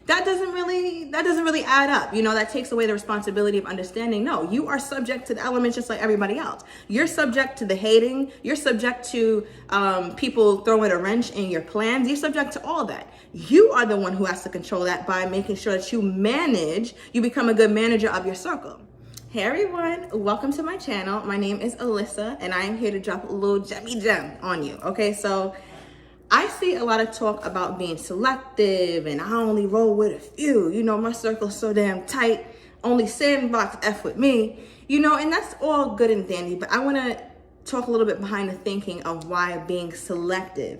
that doesn't really add up. That takes away the responsibility of understanding. No, you are subject to the elements just like everybody else. You're subject to the hating. You're subject to people throwing a wrench in your plans. You're subject to all that. You are the one who has to control that by making sure that you become a good manager of your circle. Hey everyone, welcome to my channel. My name is Alyssa and I am here to drop a little gemmy gem on you. Okay, so I see a lot of talk about being selective and I only roll with a few. My circle's so damn tight, only sandbox F with me, and that's all good and dandy, but I want to talk a little bit behind the thinking of why being selective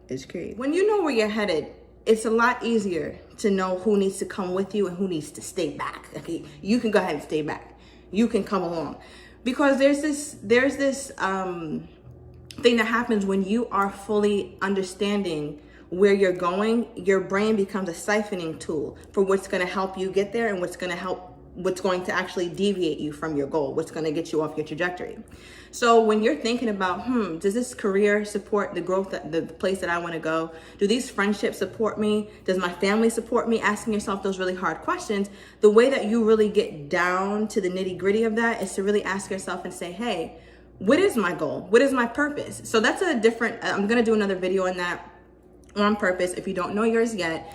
is key. When you know where you're headed, it's a lot easier to know who needs to come with you and who needs to stay back. Okay, you can go ahead and stay back. You can come along, because there's this thing that happens when you are fully understanding where you're going. Your brain becomes a siphoning tool for what's going to help you get there and what's going to actually deviate you from your goal, what's going to get you off your trajectory. So when you're thinking about, does this career support the growth, the place that I want to go? Do these friendships support me? Does my family support me? Asking yourself those really hard questions. The way that you really get down to the nitty gritty of that is to really ask yourself and say, hey, what is my goal? What is my purpose? So that's I'm going to do another video on that, on purpose, if you don't know yours yet,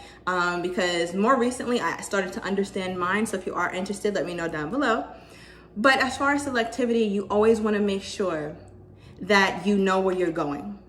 because more recently I started to understand mine. So if you are interested, let me know down below. But as far as selectivity, you always want to make sure that you know where you're going,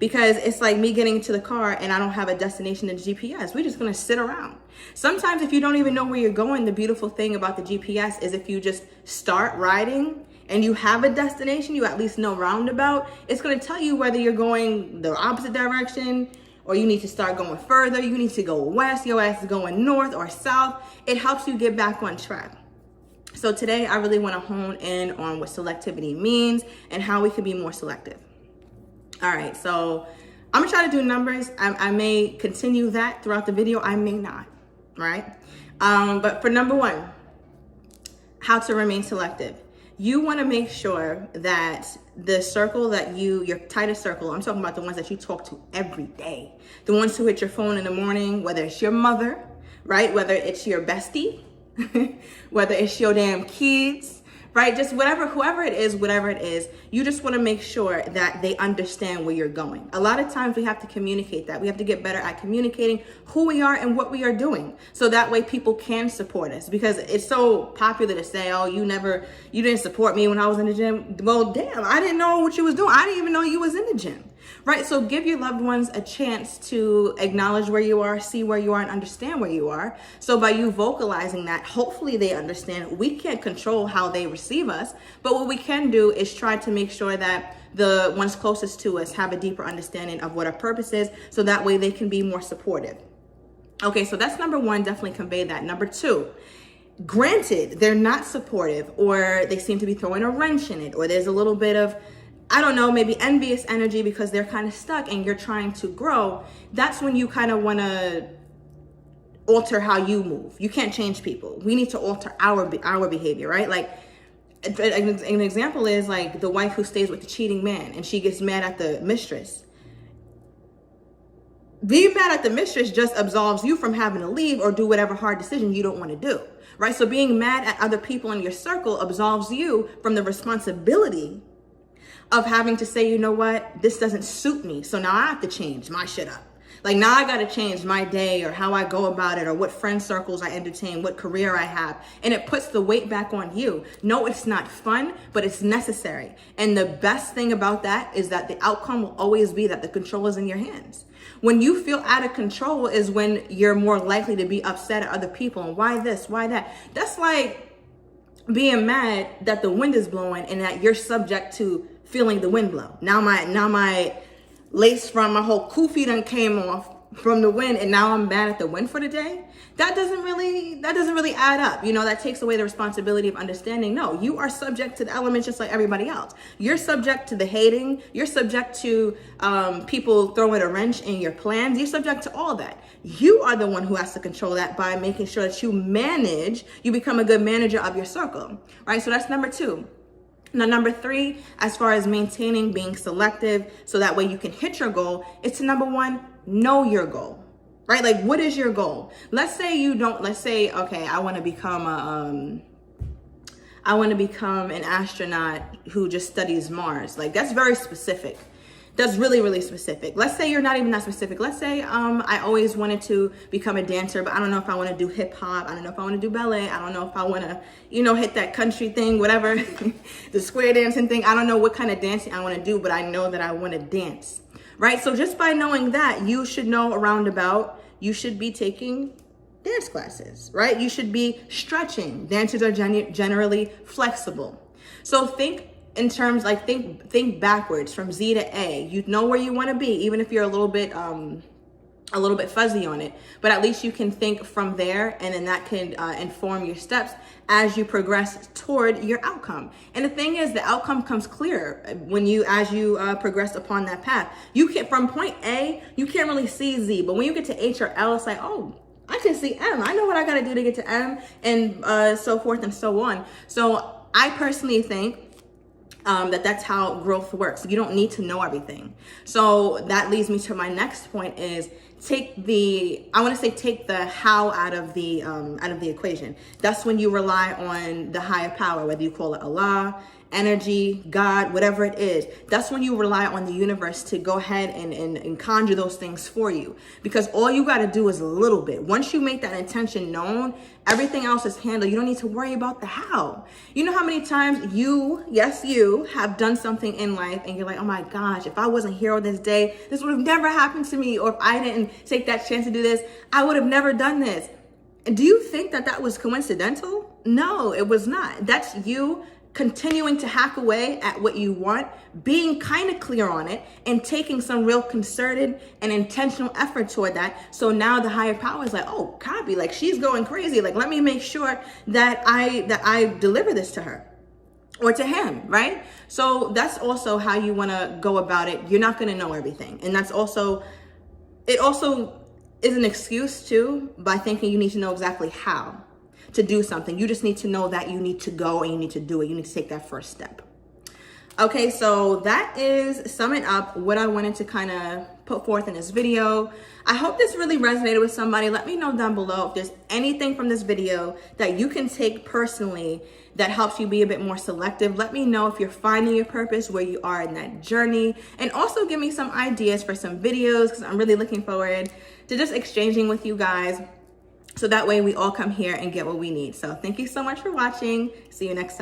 because it's like me getting into the car and I don't have a destination in GPS. We're just going to sit around. Sometimes if you don't even know where you're going, the beautiful thing about the GPS is if you just start riding and you have a destination, you at least know roundabout, it's going to tell you whether you're going the opposite direction or you need to start going further. You need to go west, your ass is going north or south. It helps you get back on track. So today I really want to hone in on what selectivity means and how we can be more selective. All right, so I'm gonna try to do numbers. I may continue that throughout the video. I may not, right? But for number one, how to remain selective. You want to make sure that the circle that your tightest circle, I'm talking about the ones that you talk to every day, the ones who hit your phone in the morning, whether it's your mother, right? Whether it's your bestie, whether it's your damn kids, right? Just whoever it is, you just want to make sure that they understand where you're going. A lot of times we have to communicate that. We have to get better at communicating who we are and what we are doing. So that way people can support us, because it's so popular to say, oh, you didn't support me when I was in the gym. Well, damn, I didn't know what you was doing. I didn't even know you was in the gym. Right? So give your loved ones a chance to acknowledge where you are, see where you are, and understand where you are. So by you vocalizing that, hopefully they understand. We can't control how they receive us, but what we can do is try to make sure that the ones closest to us have a deeper understanding of what our purpose is, so that way they can be more supportive. Okay, so that's number one, definitely convey that. Number two, granted, they're not supportive, or they seem to be throwing a wrench in it, or there's a little bit of, I don't know, maybe envious energy because they're kind of stuck and you're trying to grow. That's when you kind of want to alter how you move. You can't change people. We need to alter our behavior, right? Like an example is like the wife who stays with the cheating man and she gets mad at the mistress. Being mad at the mistress just absolves you from having to leave or do whatever hard decision you don't want to do, right? So being mad at other people in your circle absolves you from the responsibility of having to say, you know what, this doesn't suit me, so now I have to change my shit up. Like now I got to change my day or how I go about it or what friend circles I entertain, what career I have. And it puts the weight back on you. No, it's not fun, but it's necessary. And the best thing about that is that the outcome will always be that the control is in your hands. When you feel out of control is when you're more likely to be upset at other people. And why this, why that? That's like being mad that the wind is blowing and that you're subject to feeling the wind blow. Now my lace from my whole kufi done came off from the wind and now I'm mad at the wind for the day. That doesn't really add up. That takes away the responsibility of understanding. No, you are subject to the elements just like everybody else. You're subject to the hating. You're subject to people throwing a wrench in your plans. You're subject to all that. You are the one who has to control that by making sure that you become a good manager of your circle, right? So that's number two. Now, number three, as far as maintaining being selective so that way you can hit your goal, it's number one, know your goal. right? Like, what is your goal? Let's say, okay, I want to become an astronaut who just studies Mars. Like, that's very specific. That's really, really specific. Let's say you're not even that specific. Let's say I always wanted to become a dancer, but I don't know if I want to do hip hop. I don't know if I want to do ballet. I don't know if I want to, hit that country thing, whatever, the square dancing thing. I don't know what kind of dancing I want to do, but I know that I want to dance, right? So just by knowing that, you should know around about, you should be taking dance classes, right? You should be stretching. Dancers are generally flexible. So think in terms, like, think backwards from Z to A. You know where you want to be, even if you're a little bit fuzzy on it, but at least you can think from there, and then that can inform your steps as you progress toward your outcome. And the thing is, the outcome comes clearer as you progress upon that path. You can, from point A, you can't really see Z, but when you get to H or L, it's like, oh, I can see M. I know what I got to do to get to M, and so forth and so on. So I personally think that's how growth works. You don't need to know everything. So that leads me to my next point is take the how out of the equation. That's when you rely on the higher power, whether you call it Allah, energy, God, whatever it is. That's when you rely on the universe to go ahead and conjure those things for you. Because all you got to do is a little bit. Once you make that intention known, everything else is handled. You don't need to worry about the how. You know how many times you have done something in life and you're like, oh my gosh, if I wasn't here on this day, this would have never happened to me. Or if I didn't take that chance to do this, I would have never done this. And do you think that was coincidental? No, it was not. That's you continuing to hack away at what you want, being kind of clear on it, and taking some real concerted and intentional effort toward that. So now the higher power is like, oh, copy, like she's going crazy. Like, let me make sure that I deliver this to her or to him, right? So that's also how you want to go about it. You're not going to know everything. And it also is an excuse too, by thinking you need to know exactly how to do something. You just need to know that you need to go and you need to do it. You need to take that first step. Okay, so that is summing up what I wanted to kind of put forth in this video. I hope this really resonated with somebody. Let me know down below if there's anything from this video that you can take personally that helps you be a bit more selective. Let me know if you're finding your purpose, where you are in that journey, and also give me some ideas for some videos, because I'm really looking forward to just exchanging with you guys. So that way we all come here and get what we need. So thank you so much for watching. See you next time.